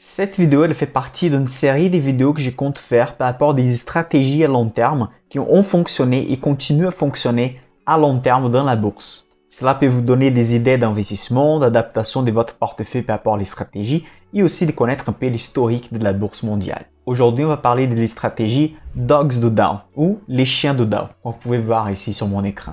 Cette vidéo elle fait partie d'une série de vidéos que je compte faire par rapport à des stratégies à long terme qui ont fonctionné et continuent à fonctionner à long terme dans la bourse. Cela peut vous donner des idées d'investissement, d'adaptation de votre portefeuille par rapport à les stratégies et aussi de connaître un peu l'historique de la bourse mondiale. Aujourd'hui, on va parler des stratégies Dogs do Dow ou les chiens de Dow, comme vous pouvez voir ici sur mon écran.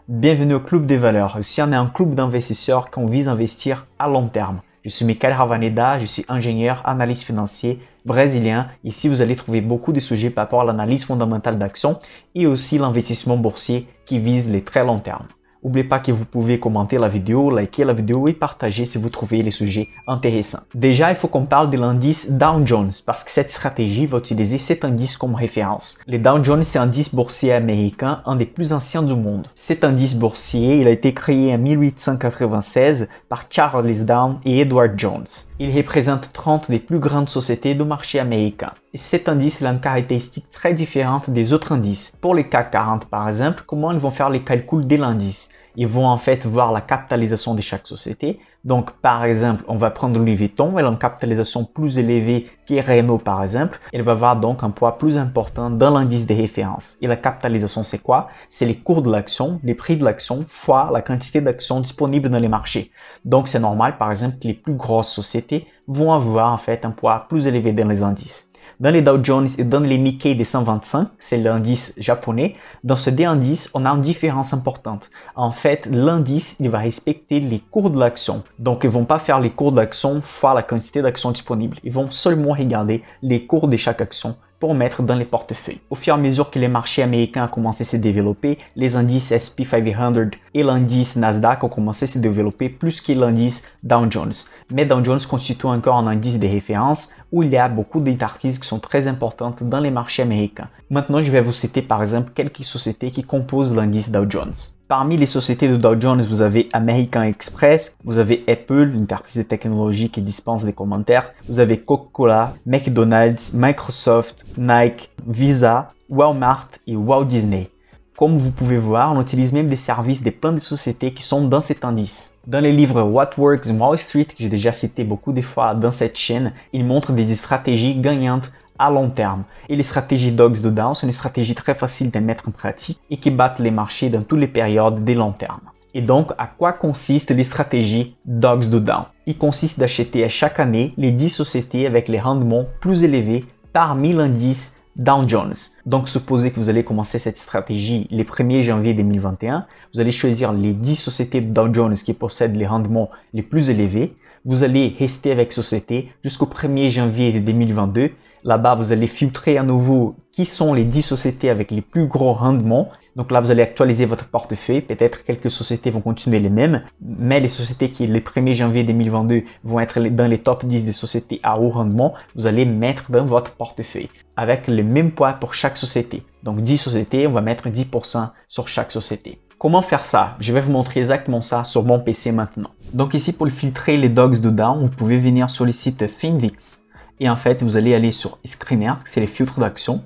Bienvenue au Club des valeurs. Ici, on est un club d'investisseurs qui vise à investir à long terme. Je suis Michael Ravaneda, je suis ingénieur, analyste financier brésilien. Ici, vous allez trouver beaucoup de sujets par rapport à l'analyse fondamentale d'actions et aussi l'investissement boursier qui vise les très long termes. N'oubliez pas que vous pouvez commenter la vidéo, liker la vidéo et partager si vous trouvez les sujets intéressants. Déjà, il faut qu'on parle de l'indice Dow Jones parce que cette stratégie va utiliser cet indice comme référence. Le Dow Jones, c'est un indice boursier américain, un des plus anciens du monde. Cet indice boursier, il a été créé en 1896 par Charles Dow et Edward Jones. Il représente 30 des plus grandes sociétés du marché américain. Et cet indice a une caractéristique très différente des autres indices. Pour les CAC 40 par exemple, comment ils vont faire les calculs de l'indice? Ils vont en fait voir la capitalisation de chaque société. Donc, par exemple, on va prendre Louis Vuitton, elle a une capitalisation plus élevée que Renault, par exemple. Elle va avoir donc un poids plus important dans l'indice de référence. Et la capitalisation, c'est quoi? C'est les cours de l'action, les prix de l'action, fois la quantité d'actions disponibles dans les marchés. Donc, c'est normal, par exemple, que les plus grosses sociétés vont avoir en fait un poids plus élevé dans les indices. Dans les Dow Jones et dans les Nikkei 225, c'est l'indice japonais, dans ce deux indices, on a une différence importante. En fait, l'indice, il va respecter les cours de l'action. Donc, ils ne vont pas faire les cours d'action fois la quantité d'actions disponibles. Ils vont seulement regarder les cours de chaque action pour mettre dans les portefeuilles. Au fur et à mesure que les marchés américains ont commencé à se développer, les indices S&P 500 et l'indice Nasdaq ont commencé à se développer plus que l'indice Dow Jones. Mais Dow Jones constitue encore un indice de référence où il y a beaucoup d'entreprises qui sont très importantes dans les marchés américains. Maintenant, je vais vous citer par exemple quelques sociétés qui composent l'indice Dow Jones. Parmi les sociétés de Dow Jones, vous avez American Express, vous avez Apple, une entreprise de technologie qui dispense des commentaires, vous avez Coca-Cola, McDonald's, Microsoft, Nike, Visa, Walmart et Walt Disney. Comme vous pouvez voir, on utilise même des services de plein de sociétés qui sont dans cet indice. Dans les livres What Works in Wall Street, que j'ai déjà cité beaucoup de fois dans cette chaîne, ils montrent des stratégies gagnantes à long terme. Et les stratégies Dogs do Dow sont une stratégie très facile à mettre en pratique et qui battent les marchés dans toutes les périodes de long terme. Et donc, à quoi consistent les stratégies Dogs do Dow? Il consiste d'acheter à chaque année les 10 sociétés avec les rendements plus élevés parmi l'indice Dow Jones. Donc, supposez que vous allez commencer cette stratégie le 1er janvier 2021. Vous allez choisir les 10 sociétés de Dow Jones qui possèdent les rendements les plus élevés. Vous allez rester avec société jusqu'au 1er janvier 2022. Là-bas, vous allez filtrer à nouveau qui sont les 10 sociétés avec les plus gros rendements. Donc là, vous allez actualiser votre portefeuille. Peut-être quelques sociétés vont continuer les mêmes, mais les sociétés qui, le 1er janvier 2022, vont être dans les top 10 des sociétés à haut rendement, vous allez mettre dans votre portefeuille avec le même poids pour chaque société. Donc 10 sociétés, on va mettre 10% sur chaque société. Comment faire ça? Je vais vous montrer exactement ça sur mon PC maintenant. Donc ici, pour filtrer les Dogs do Dow, vous pouvez venir sur le site Finvix. Et en fait, vous allez aller sur Screener, c'est les filtres d'action.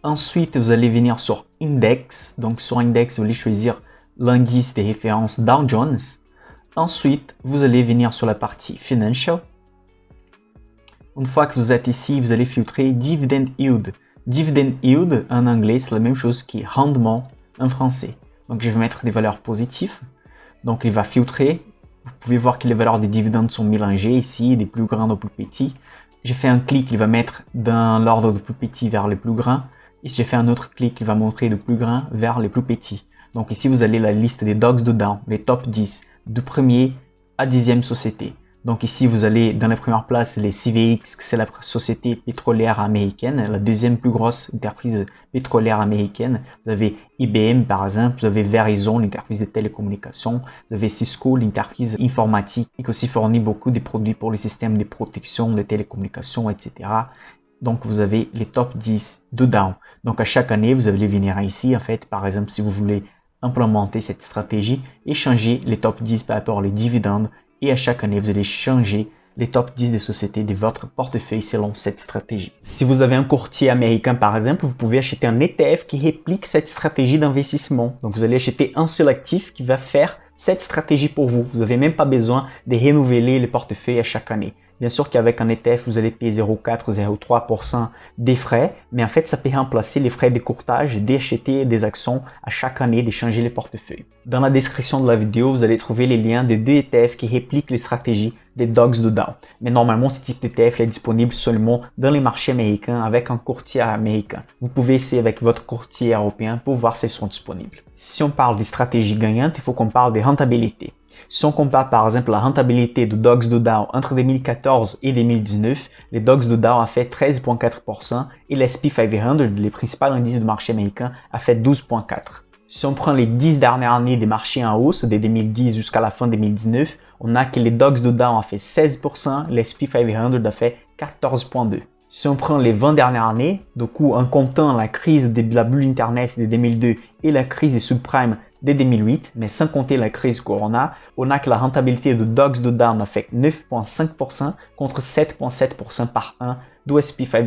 Ensuite, vous allez venir sur Index. Donc, sur Index, vous allez choisir l'indice de référence Dow Jones. Ensuite, vous allez venir sur la partie Financial. Une fois que vous êtes ici, vous allez filtrer Dividend Yield. Dividend Yield, en anglais, c'est la même chose que rendement en français. Donc, je vais mettre des valeurs positives. Donc, il va filtrer. Vous pouvez voir que les valeurs des dividendes sont mélangées ici, des plus grands aux plus petits. J'ai fait un clic, il va mettre dans l'ordre du plus petit vers le plus grand. Et si j'ai fait un autre clic, il va montrer de plus grand vers les plus petits. Donc ici, vous avez la liste des Dogs do Dow, les top 10, du premier à 10e société. Donc ici, vous allez dans la première place les CVX, c'est la société pétrolière américaine, la deuxième plus grosse entreprise pétrolière américaine. Vous avez IBM par exemple, vous avez Verizon, l'entreprise de télécommunications, vous avez Cisco, l'entreprise informatique qui aussi fournit beaucoup de produits pour les systèmes de protection, de télécommunications, etc. Donc vous avez les top 10 de Dow. Donc à chaque année, vous allez venir ici en fait, par exemple, si vous voulez implémenter cette stratégie et changer les top 10 par rapport aux dividendes. Et à chaque année, vous allez changer les top 10 des sociétés de votre portefeuille selon cette stratégie. Si vous avez un courtier américain par exemple, vous pouvez acheter un ETF qui réplique cette stratégie d'investissement. Donc vous allez acheter un seul actif qui va faire cette stratégie pour vous. Vous n'avez même pas besoin de renouveler le portefeuille à chaque année. Bien sûr qu'avec un ETF, vous allez payer 0,4-0,3% des frais, mais en fait, ça peut remplacer les frais de courtage, d'acheter des actions à chaque année, d'échanger les portefeuilles. Dans la description de la vidéo, vous allez trouver les liens des deux ETF qui répliquent les stratégies des Dogs de Dow. Mais normalement, ce type d'ETF est disponible seulement dans les marchés américains avec un courtier américain. Vous pouvez essayer avec votre courtier européen pour voir s'ils sont disponibles. Si on parle des stratégies gagnantes, il faut qu'on parle des rentabilités. Si on compare par exemple la rentabilité de Dogs de Dow entre 2014 et 2019, les Dogs de Dow a fait 13,4% et l'S&P 500, les principaux indices de marché américain, a fait 12,4%. Si on prend les 10 dernières années des marchés en hausse, de 2010 jusqu'à la fin 2019, on a que les Dogs de Dow a fait 16%, l'S&P 500 a fait 14,2%. Si on prend les 20 dernières années, du coup en comptant la crise de la bulle Internet de 2002 et la crise des subprimes de 2008, mais sans compter la crise Corona, on a que la rentabilité de Dogs de Dow a fait 9,5% contre 7,7% par an du S&P 500.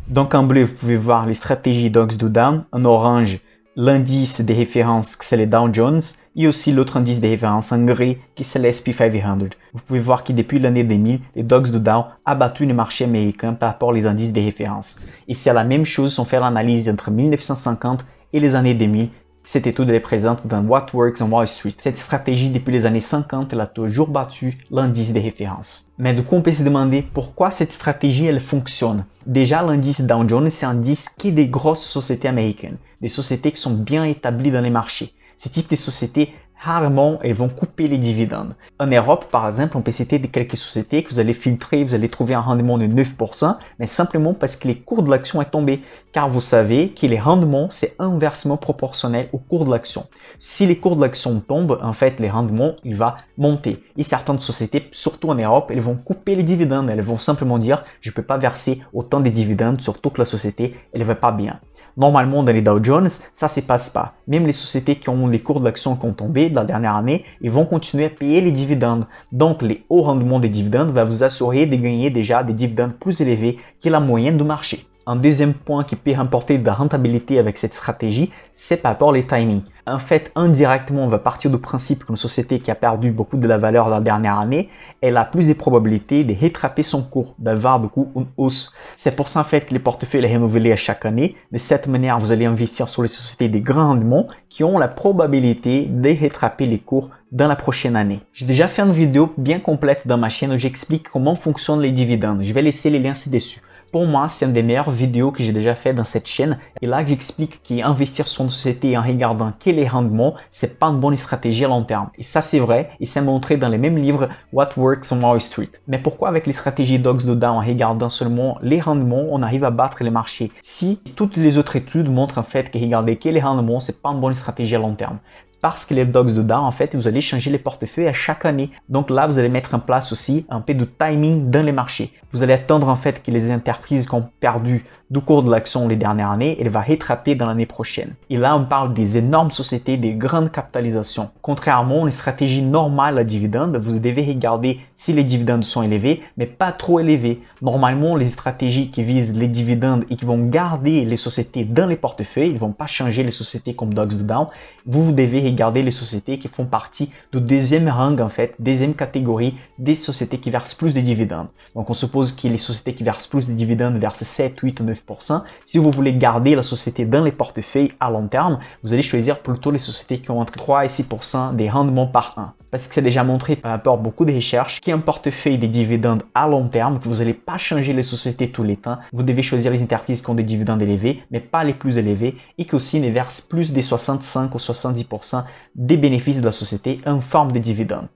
Donc en bleu, vous pouvez voir les stratégies Dogs de Dow, en orange, l'indice de référence qui c'est le Dow Jones et aussi l'autre indice de référence en gris qui c'est le S&P 500. Vous pouvez voir que depuis l'année 2000, les Dogs de Dow a battu les marchés américains par rapport aux indices de référence. Et c'est la même chose si on fait l'analyse entre 1950 et les années 2000. Cette étude est présente dans What Works on Wall Street. Cette stratégie, depuis les années 50, elle a toujours battu l'indice de référence. Mais du coup, on peut se demander pourquoi cette stratégie, elle fonctionne. Déjà, l'indice Dow Jones, c'est un indice qui est des grosses sociétés américaines, des sociétés qui sont bien établies dans les marchés. Ce type de sociétés, rarement, elles vont couper les dividendes. En Europe, par exemple, on peut citer quelques sociétés que vous allez filtrer, vous allez trouver un rendement de 9%, mais simplement parce que les cours de l'action est tombé. Car vous savez que les rendements, c'est inversement proportionnel au cours de l'action. Si les cours de l'action tombent, en fait, les rendements, il va monter. Et certaines sociétés, surtout en Europe, elles vont couper les dividendes. Elles vont simplement dire, je ne peux pas verser autant de dividendes, surtout que la société, elle ne va pas bien. Normalement, dans les Dow Jones, ça ne se passe pas. Même les sociétés qui ont les cours d'action qui ont tombé de la dernière année, ils vont continuer à payer les dividendes. Donc, les hauts rendements des dividendes va vous assurer de gagner déjà des dividendes plus élevés que la moyenne du marché. Un deuxième point qui peut rapporter de la rentabilité avec cette stratégie, c'est par rapport au timing. En fait, indirectement, on va partir du principe qu'une société qui a perdu beaucoup de la valeur la dernière année, elle a plus de probabilités de rattraper son cours, d'avoir du coup une hausse. C'est pour ça en fait que les portefeuilles sont renouvelés à chaque année. De cette manière, vous allez investir sur les sociétés de grands rendements qui ont la probabilité de rattraper les cours dans la prochaine année. J'ai déjà fait une vidéo bien complète dans ma chaîne où j'explique comment fonctionnent les dividendes. Je vais laisser les liens ci-dessus. Pour moi, c'est une des meilleures vidéos que j'ai déjà fait dans cette chaîne. Et là, j'explique qu'investir sur une société en regardant quel est le rendement, c'est pas une bonne stratégie à long terme. Et ça, c'est vrai. Et c'est montré dans les mêmes livres What Works on Wall Street. Mais pourquoi avec les stratégies Dogs de Dow en regardant seulement les rendements, on arrive à battre les marchés? Si toutes les autres études montrent en fait que regarder quel est le rendement, c'est pas une bonne stratégie à long terme. Parce que les Dogs de Dow, en fait, vous allez changer les portefeuilles à chaque année. Donc là, vous allez mettre en place aussi un peu de timing dans les marchés. Vous allez attendre en fait que les entreprises qui ont perdu du cours de l'action les dernières années, elles vont rattraper dans l'année prochaine. Et là, on parle des énormes sociétés, des grandes capitalisations. Contrairement à une stratégie normale à dividendes, vous devez regarder si les dividendes sont élevés, mais pas trop élevés. Normalement, les stratégies qui visent les dividendes et qui vont garder les sociétés dans les portefeuilles, ils ne vont pas changer les sociétés comme Dogs de Dow. Vous devez regarder les sociétés qui font partie du deuxième rang, en fait, deuxième catégorie des sociétés qui versent plus de dividendes. Donc, on suppose que les sociétés qui versent plus de dividendes versent 7, 8 ou 9%. Si vous voulez garder la société dans les portefeuilles à long terme, vous allez choisir plutôt les sociétés qui ont entre 3 et 6% des rendements par an. Parce que c'est déjà montré par rapport à beaucoup de recherches qu'un portefeuille des dividendes à long terme, que vous n'allez pas changer les sociétés tous les temps, vous devez choisir les entreprises qui ont des dividendes élevés, mais pas les plus élevés, et qui aussi ne versent plus des 65 ou 70% des bénéfices de la société en forme de dividendes.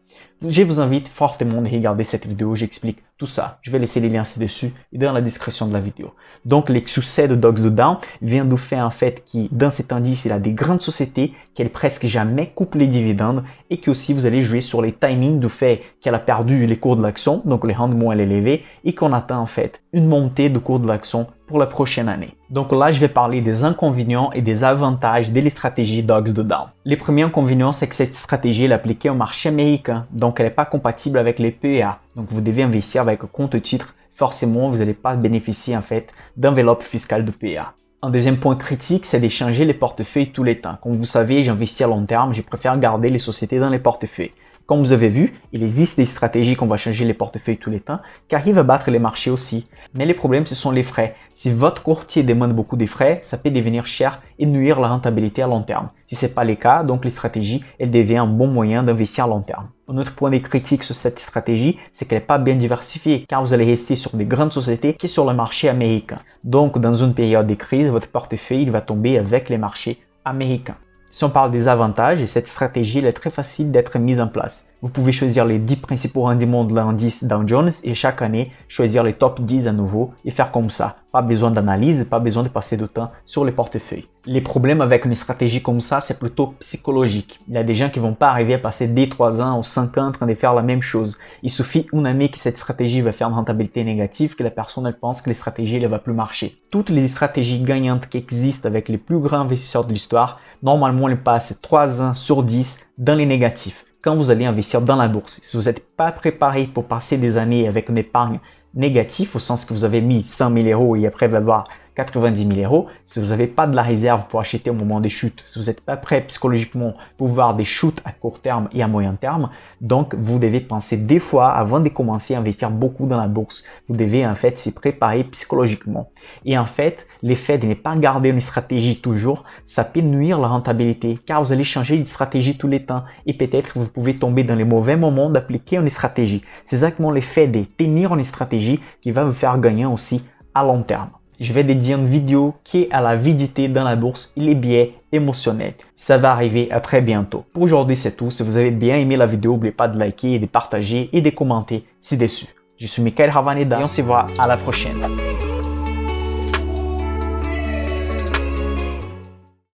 Je vous invite fortement à regarder cette vidéo, j'explique tout ça. Je vais laisser les liens ci-dessus et dans la description de la vidéo. Donc, les succès de Dogs de Dow vient du fait en fait que dans cet indice, il y a des grandes sociétés qui presque jamais coupent les dividendes et que aussi vous allez jouer sur les timings du fait qu'elle a perdu les cours de l'action, donc les rendements est élevé et qu'on attend en fait une montée de cours de l'action pour la prochaine année. Donc là, je vais parler des inconvénients et des avantages des stratégies Dogs de Dow. Les premiers inconvénients, c'est que cette stratégie est appliquée au marché américain, donc elle n'est pas compatible avec les PEA. Donc vous devez investir avec un compte titre. Forcément, vous n'allez pas bénéficier en fait d'enveloppe fiscale de PEA. Un deuxième point critique, c'est d'échanger les portefeuilles tous les temps. Comme vous savez, j'investis à long terme, je préfère garder les sociétés dans les portefeuilles. Comme vous avez vu, il existe des stratégies qu'on va changer les portefeuilles tous les temps qui arrivent à battre les marchés aussi. Mais les problèmes, ce sont les frais. Si votre courtier demande beaucoup de frais, ça peut devenir cher et nuire la rentabilité à long terme. Si ce n'est pas le cas, donc les stratégies, elles deviennent un bon moyen d'investir à long terme. Un autre point de critique sur cette stratégie, c'est qu'elle n'est pas bien diversifiée car vous allez rester sur des grandes sociétés qui sont sur le marché américain. Donc, dans une période de crise, votre portefeuille va tomber avec les marchés américains. Si on parle des avantages, cette stratégie elle est très facile d'être mise en place. Vous pouvez choisir les 10 principaux rendements de l'indice Dow Jones et chaque année choisir les top 10 à nouveau et faire comme ça. Pas besoin d'analyse, pas besoin de passer de temps sur les portefeuilles. Les problèmes avec une stratégie comme ça, c'est plutôt psychologique. Il y a des gens qui vont pas arriver à passer 2-3 ans ou 5 ans en train de faire la même chose. Il suffit une année que cette stratégie va faire une rentabilité négative, que la personne elle pense que les stratégies ne vont plus marcher. Toutes les stratégies gagnantes qui existent avec les plus grands investisseurs de l'histoire, normalement elles passent 3 ans sur 10 dans les négatifs. Quand vous allez investir dans la bourse, si vous n'êtes pas préparé pour passer des années avec une épargne négative, au sens que vous avez mis 100 000 euros et après vous allez avoir 90 000 euros, si vous n'avez pas de la réserve pour acheter au moment des chutes, si vous n'êtes pas prêt psychologiquement pour voir des chutes à court terme et à moyen terme, donc vous devez penser des fois avant de commencer à investir beaucoup dans la bourse. Vous devez en fait s'y préparer psychologiquement. Et en fait, l'effet de ne pas garder une stratégie toujours, ça peut nuire la rentabilité car vous allez changer de stratégie tous les temps et peut-être vous pouvez tomber dans les mauvais moments d'appliquer une stratégie. C'est exactement l'effet de tenir une stratégie qui va vous faire gagner aussi à long terme. Je vais dédier une vidéo qui est à la avidité dans la bourse et les biais émotionnels. Ça va arriver à très bientôt. Pour aujourd'hui, c'est tout. Si vous avez bien aimé la vidéo, n'oubliez pas de liker, de partager et de commenter ci-dessus. Je suis Michael Ravaneda et on se voit à la prochaine.